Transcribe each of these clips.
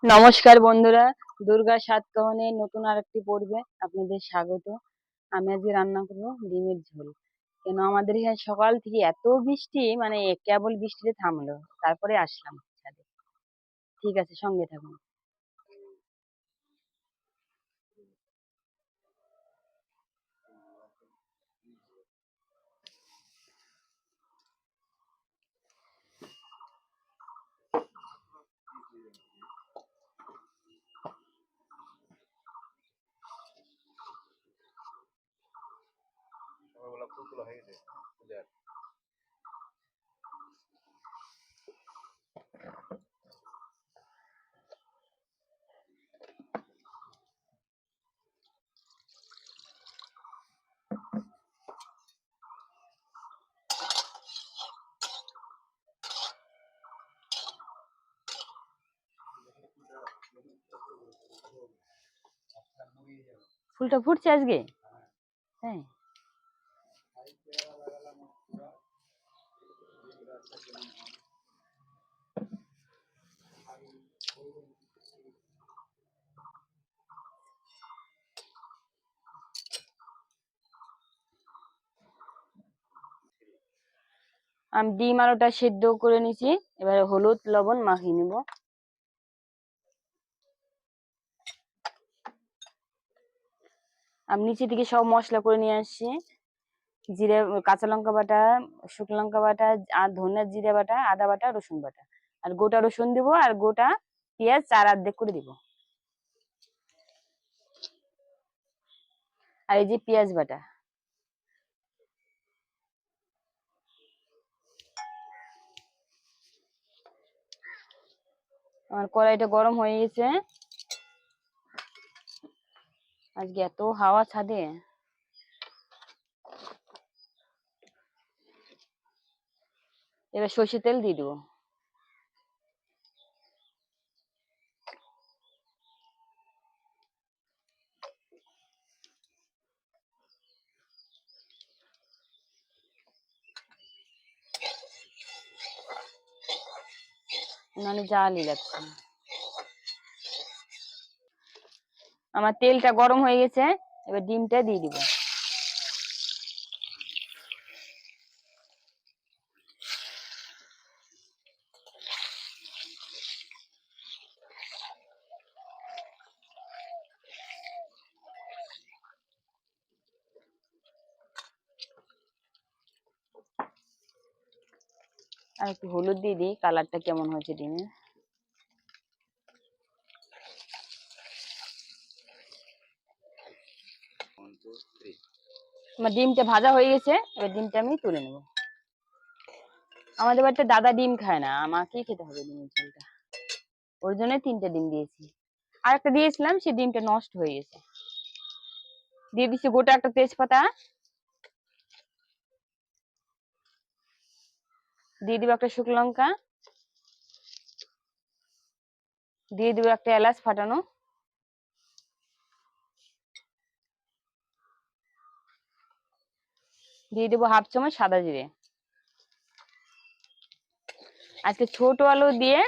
নমস্কার বন্ধুরা, দুর্গা সাত কাহনের নতুন আরেকটি পর্বে আপনাদের স্বাগত। আমি আজকে রান্না করবো ডিমের ঝোল। কেন আমাদের এখানে সকাল থেকে এত বৃষ্টি, মানে কেবল বৃষ্টিতে থামলো, তারপরে আসলাম ছাদে। ঠিক আছে, সঙ্গে থাকুন। ফুলটা ফুটছে আজকে? হ্যাঁ। আমি ডিম আলুটা সেদ্ধ করে নিয়েছি, এবারে হলুদ লবণ মাখিয়ে নিব। আমি নিচে থেকে সব মশলা করে নিয়ে আসছি। জিরে, কাঁচা লঙ্কা বাটা, শুকনো লঙ্কা বাটা, আর ধনিয়া জিরে বাটা, আদা বাটা, রসুন বাটা, আর গোটা রসুন দিব, আর গোটা পেঁয়াজ চার অর্ধেক করে দিব। আর এই যে পেঁয়াজ বাটা। আমার কড়াইটা গরম হয়ে গেছে। আজকে এত হাওয়া ছাদে। এবার সর্ষের তেল দিয়ে দিব। মানে জালই লাগছে। আমার তেলটা গরম হয়ে গেছে, এবার ডিমটা দিয়ে দিব। আর একটু হলুদ দিয়ে দিই, কালারটা কেমন হয়েছে ডিমের। আমার ডিমটা ভাজা হয়ে গেছে, এবার ডিমটা আমি তুলে নেব। আমাদের বাড়িতে দাদা ডিম খায় না, আমাকেই খেতে হবে ডিমের ঝোলটা। ওর জন্য 3টে ডিম দিয়েছি। আর একটা দিয়েছিলাম, সেই ডিমটা নষ্ট হয়ে গেছে। দিয়ে দিচ্ছি গোটা একটা তেজপাতা, দিয়ে দিব একটা শুকনো লঙ্কা, দিয়ে দিব একটা এলাচ ফাটানো, দিয়ে দেবো হাফ চামচ সাদা জিরে। আজকে ছোট আলু দিয়ে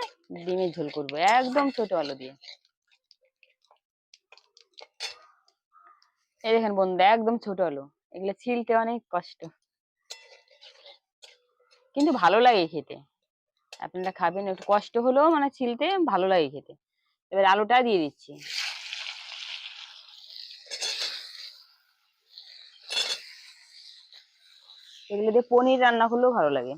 ডিমের ঝোল করবো, একদম ছোট আলু দিয়ে। এই দেখেন বন্ধুরা, একদম ছোট আলু। এগুলো ছিলতে অনেক কষ্ট, কিন্তু ভালো লাগে খেতে। আপনারা খাবেন, একটু কষ্ট হলেও মানে ছিলতে ভালো লাগে খেতে। এবার আলুটা দিয়ে দিচ্ছি। এগুলো দিয়ে পনির রান্না করলেও ভালো লাগে।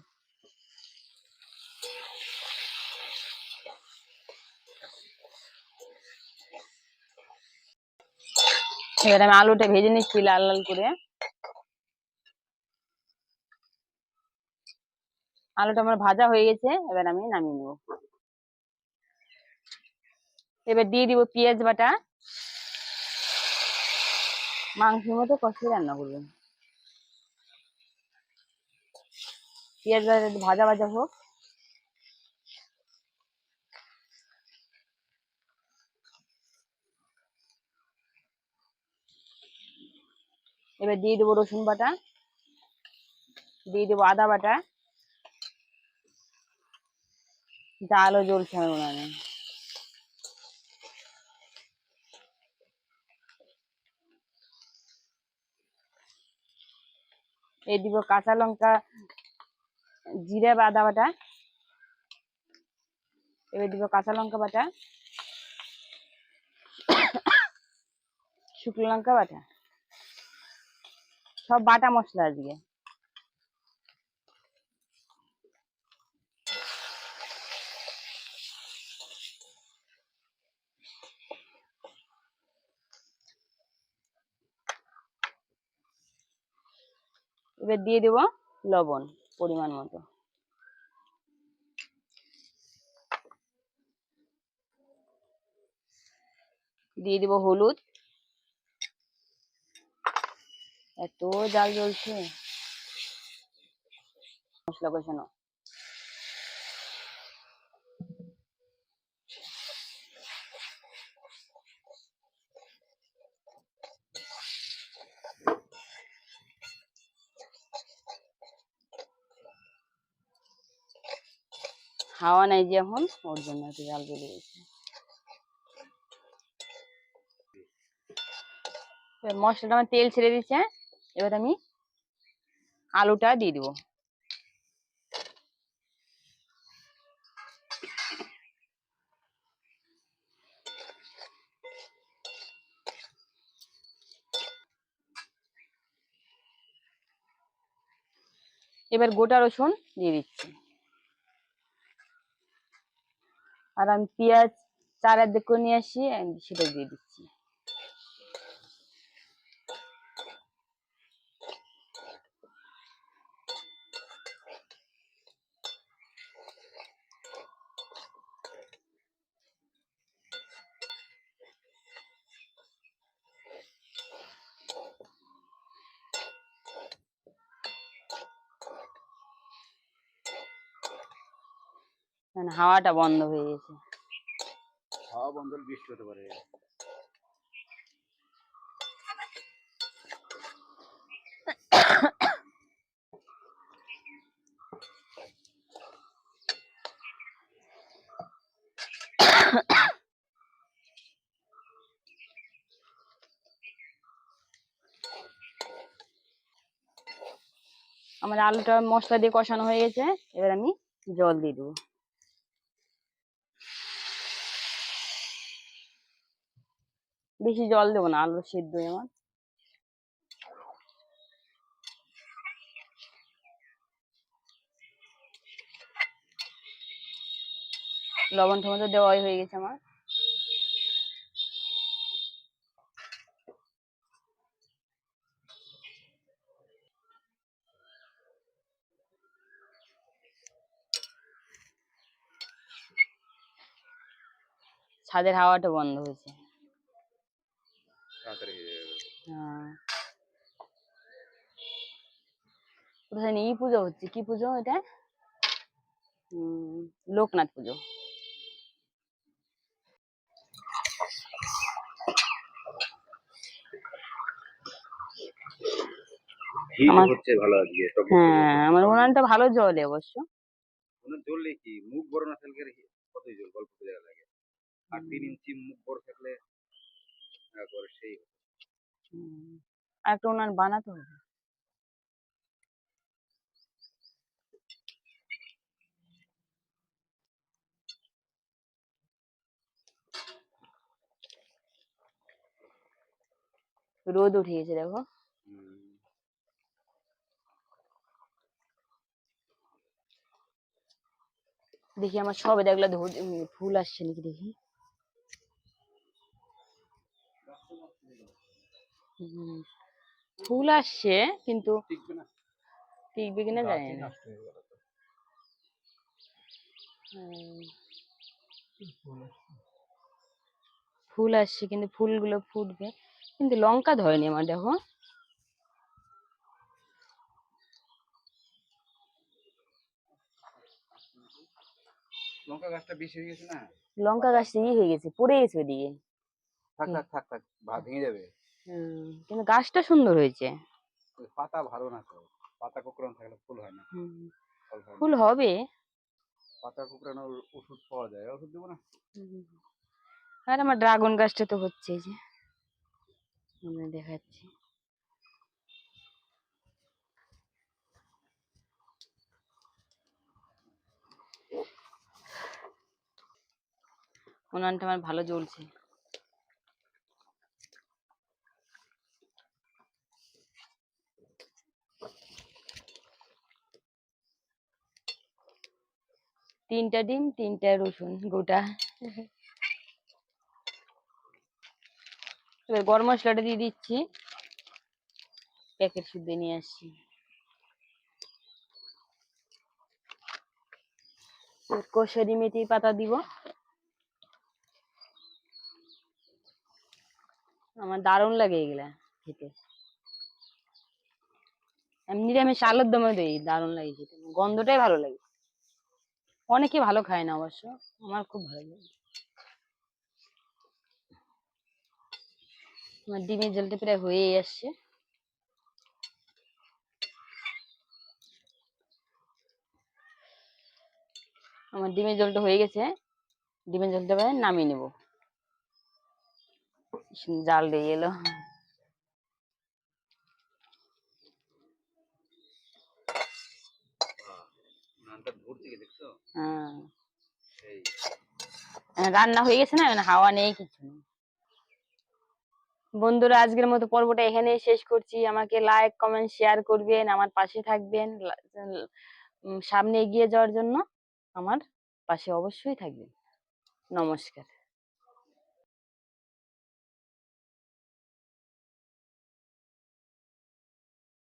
এবার আমি আলুটা ভেজে নিচ্ছি লাল লাল করে। আলুটা আমার ভাজা হয়ে গেছে, এবার আমি নামিয়ে নেবো। এবার দিয়ে দিব পেঁয়াজ বাটা। মাংসের মতো কষিয়ে রান্না করবেন। পেঁয়াজ বাটা ভাজা ভাজা হোক। এবার দিয়ে দেবো রসুন বাটা, দিয়ে দেবো আদা বাটা। জালও জ্বলছে আমার উনানে। এই দিব কাঁচা লঙ্কা, জিরে বা আদা বাটা, এবার দিব কাঁচা লঙ্কা বাটা, শুকনো লঙ্কা বাটা, সব বাটা মশলা আজকে। এবার দিয়ে দেব লবণ পরিমাণ মতো, দিয়ে দিব হলুদ। এত জাল জ্বলছে, মশলা কষানো। হাওয়া নাই যে এখন, ওর জন্য একটু জাল জ্বলে গেছে। মশলাটা আমার তেল ছেড়ে দিচ্ছে, এবার আমি আলুটা দিয়ে দিব। এবার গোটা রসুন দিয়ে দিচ্ছি, আর আমি পেঁয়াজ চার দিক করে নিয়ে আসি, সেটা দিয়ে দিচ্ছি। হাওয়াটা বন্ধ হয়ে গেছে। হাওয়া বন্ধ হলে বৃষ্টি হতে পারে। আমার আলুটা মশলা দিয়ে কষানো হয়ে গেছে, এবার আমি জল দিয়ে দেবো। বেশি জল দেবো না, আলু সিদ্ধ আমার। লবণ টমেটো দেওয়াই হয়ে গেছে আমার। ছাদের হাওয়াটা বন্ধ হয়েছে। হ্যাঁ, কোথায় ই পুজো হচ্ছে, কি পুজো এটা? লোকনাথ পুজো। হচ্ছে ভালো আজকে। হ্যাঁ, আমার উনানটা ভালো জ্বলে অবশ্য। উনান জ্বললে কি মুখ বড় না থাকলে কতই জল অল্প জায়গা লাগে, আর 3 ইঞ্চি মুখ বড় থাকলে করে সেই। আর একটা উনান বানাতে হবে। রোদ উঠে গেছে দেখো। দেখি আমার সবে দেখলে ফুল আসছে নাকি দেখি। ফুল আসছে কিন্তু টিকবে কিনা জানি না। ফুল আসছে কিন্তু ফুলগুলো ফুটবে, কিন্তু লঙ্কা ধরেনি আমার দেখো। লঙ্কা গাছটা বেশি হয়ে গেছে না, লঙ্কা গাছটা হয়ে গেছে, পড়ে গেছে ওদিকে। থাক থাক থাক থাক, ভেঙে যাবে। কিন্তু গাছটা সুন্দর হয়েছে। পাতা ভালো না তো, পাতা কোঁকড়ানো থাকলে ফুল হয় না। ফুল হবে। পাতা কোঁকড়ানোর ওষুধ পাওয়া যায়, ওষুধ দেবো না। আর আমার ড্রাগন গাছটা তো হচ্ছে, যে আমরা দেখাচ্ছি। উনানটা আমার ভালো জ্বলছে। তিনটা ডিম, তিনটা রসুন গোটা। এবার গরম মশলাটা দিয়ে দিচ্ছি, প্যাকেট শুদ্ধ নিয়ে আসছি। কসুরি মেথি পাতা দিব। আমার দারুণ লাগে এগুলা খেতে। এমনিতে আমি শালের দমে দিই, দারুণ লাগে খেতে, গন্ধটাই ভালো লাগে। অনেকে ভালো খায় না অবশ্য, আমার খুব ভালো লাগে। আমার ডিমের ঝোলটা প্রায় হয়েই আসছে। আমার ডিমের ঝোলটা হয়ে গেছে, ডিমের ঝোলটা এবার নামিয়ে নেব। জাল দিয়ে এলো। নানটা ধরছে কি দেখছো? হ্যাঁ, সেই রান্না হয়ে গেছে না, মানে হাওয়া নেই, কিছু নেই। বন্ধুরা, আজকের মতো পর্বটা এখানেই শেষ করছি। আমাকে লাইক, কমেন্ট, শেয়ার করবেন, আমার পাশে থাকবেন। সামনে এগিয়ে যাওয়ার জন্য আমার পাশে অবশ্যই থাকবেন। নমস্কার।